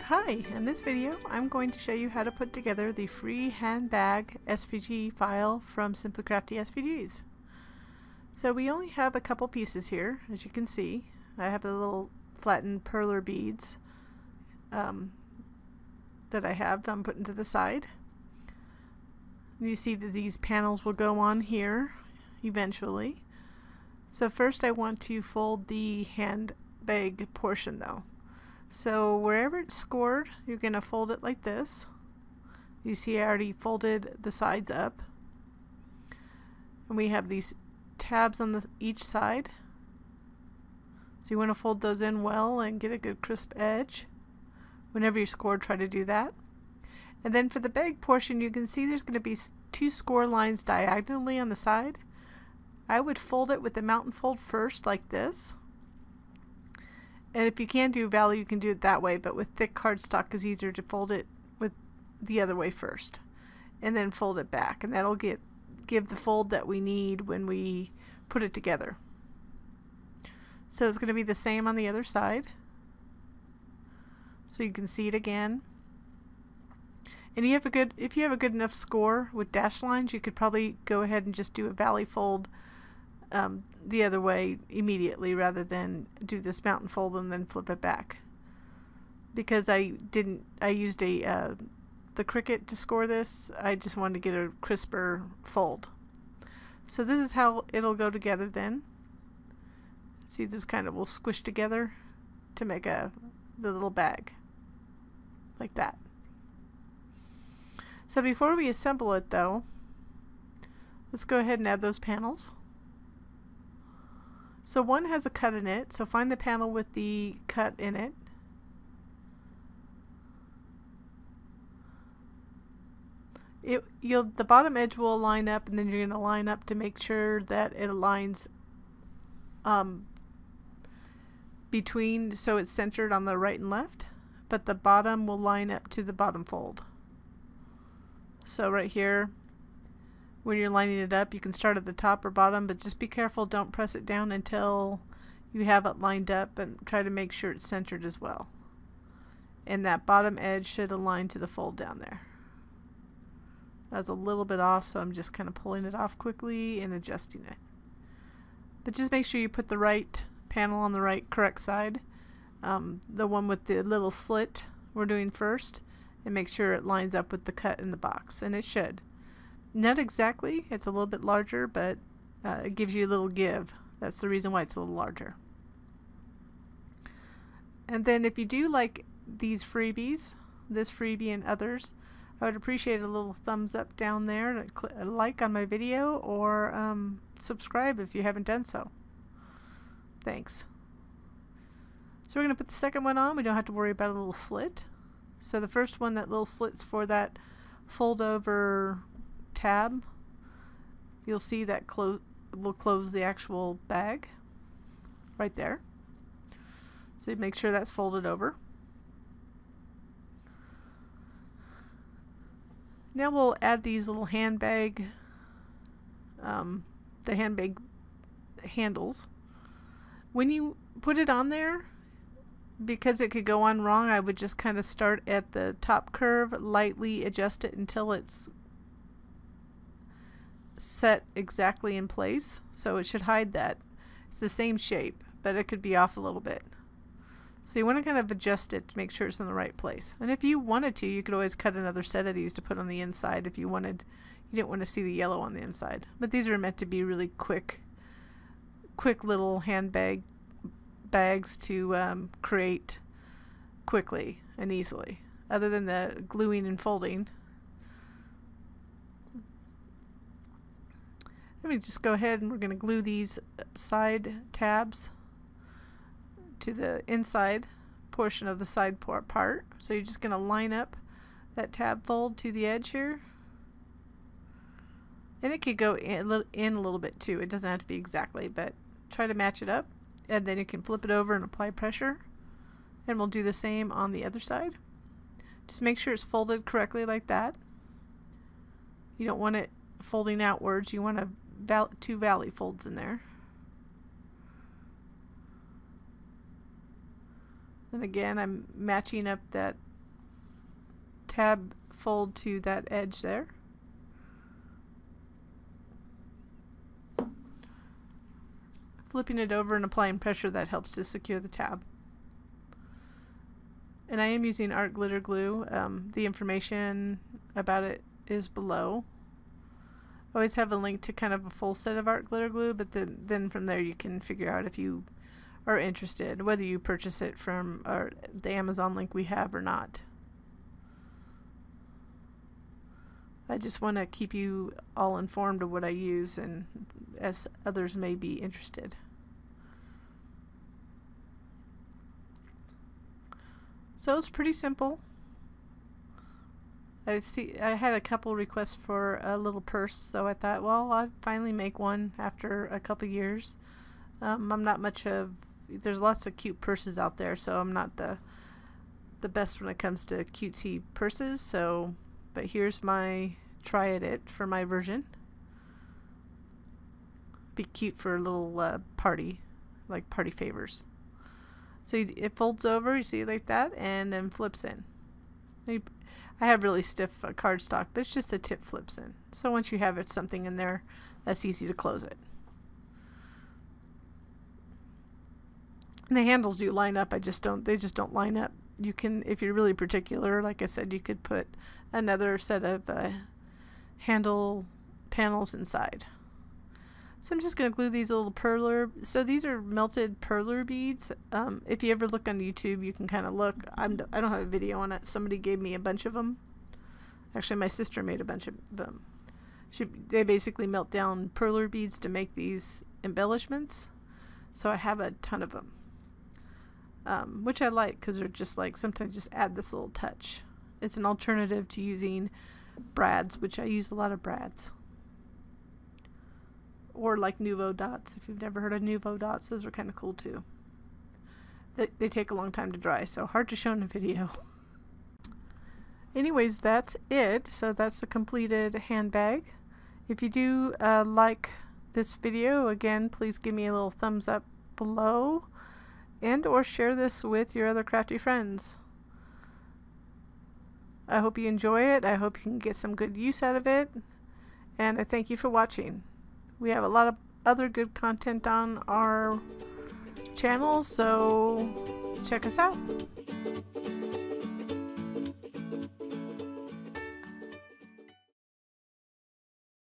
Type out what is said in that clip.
Hi, in this video I'm going to show you how to put together the free handbag SVG file from Simply Crafty SVGs. So we only have a couple pieces here, as you can see. I have the little flattened Perler beads that I have I'm putting to the side. You see that these panels will go on here eventually. So first I want to fold the handbag portion though. So wherever it's scored, you're going to fold it like this. You see I already folded the sides up. And we have these tabs on each side. So you want to fold those in well and get a good crisp edge. Whenever you're scored, try to do that. And then for the bag portion, you can see there's going to be two score lines diagonally on the side. I would fold it with the mountain fold first like this. And if you can do valley, you can do it that way, but with thick cardstock it's easier to fold it with the other way first. And then fold it back, and that'll give the fold that we need when we put it together. So it's going to be the same on the other side. So you can see it again. And if you have a good enough score with dash lines, you could probably go ahead and just do a valley fold the other way immediately rather than do this mountain fold and then flip it back. Because I used the Cricut to score this, I just wanted to get a crisper fold. So this is how it'll go together then. See, those kind of will squish together to make the little bag like that. So before we assemble it though, let's go ahead and add those panels. So one has a cut in it, so find the panel with the cut in it. The bottom edge will line up, and then you're going to line up to make sure that it aligns between, so it's centered on the right and left, but the bottom will line up to the bottom fold. So right here, when you're lining it up, you can start at the top or bottom, but just be careful, don't press it down until you have it lined up, and try to make sure it's centered as well. And that bottom edge should align to the fold down there. That's a little bit off, so I'm just kind of pulling it off quickly and adjusting it. But just make sure you put the right panel on the correct side. The one with the little slit we're doing first, and make sure it lines up with the cut in the box, and it should. Not exactly, it's a little bit larger, but it gives you a little give. That's the reason why it's a little larger. And then if you do like these freebies, this freebie and others, I would appreciate a little thumbs up down there, a like on my video, or subscribe if you haven't done so. Thanks. So we're going to put the second one on. We don't have to worry about a little slit. So the first one, that little slit's for that fold over tab. You'll see that will close the actual bag right there. So you make sure that's folded over. Now we'll add these little handbag, the handbag handles. When you put it on there, because it could go on wrong, I would just kind of start at the top curve, lightly adjust it until it's set exactly in place. So it should hide that. It's the same shape, but it could be off a little bit. So you want to kind of adjust it to make sure it's in the right place. And if you wanted to, you could always cut another set of these to put on the inside if you didn't want to see the yellow on the inside. But these are meant to be really quick little bags to create quickly and easily, other than the gluing and folding. Let me just go ahead, and we're going to glue these side tabs to the inside portion of the side part. So you're just going to line up that tab fold to the edge here. And it could go in a little bit too. It doesn't have to be exactly, but try to match it up. And then you can flip it over and apply pressure. And we'll do the same on the other side. Just make sure it's folded correctly like that. You don't want it folding outwards. You want two valley folds in there. And again, I'm matching up that tab fold to that edge there. Flipping it over and applying pressure, that helps to secure the tab. And I am using art glitter glue. The information about it is below. I always have a link to kind of a full set of art glitter glue, but then from there you can figure out if you are interested, whether you purchase it from the Amazon link we have or not. I just want to keep you all informed of what I use, and as others may be interested. So it's pretty simple. I had a couple requests for a little purse, so I thought, well, I'd finally make one after a couple years. I'm not much of, there's lots of cute purses out there, so I'm not the best when it comes to cutesy purses. So, but here's my try it for my version. Be cute for a little party, like party favors. So it folds over, you see, like that, and then flips in. I have really stiff cardstock, but it's just a tip flips in. So once you have something in there, that's easy to close it. And the handles do line up. They just don't line up. You can, if you're really particular, like I said, you could put another set of handle panels inside. So I'm just going to glue these little perler. So these are melted perler beads. If you ever look on YouTube, you can kind of look. I don't have a video on it. Somebody gave me a bunch of them. Actually, my sister made a bunch of them. They basically melt down perler beads to make these embellishments. So I have a ton of them, which I like because they're just like, sometimes just add this little touch. It's an alternative to using brads, which I use a lot of brads. Or like Nouveau dots. If you've never heard of Nouveau dots, those are kind of cool too. They take a long time to dry, so hard to show in a video. Anyways, that's it. So that's the completed handbag. If you do like this video, again, please give me a little thumbs up below, and or share this with your other crafty friends. I hope you enjoy it. I hope you can get some good use out of it, and I thank you for watching. We have a lot of other good content on our channel, so check us out.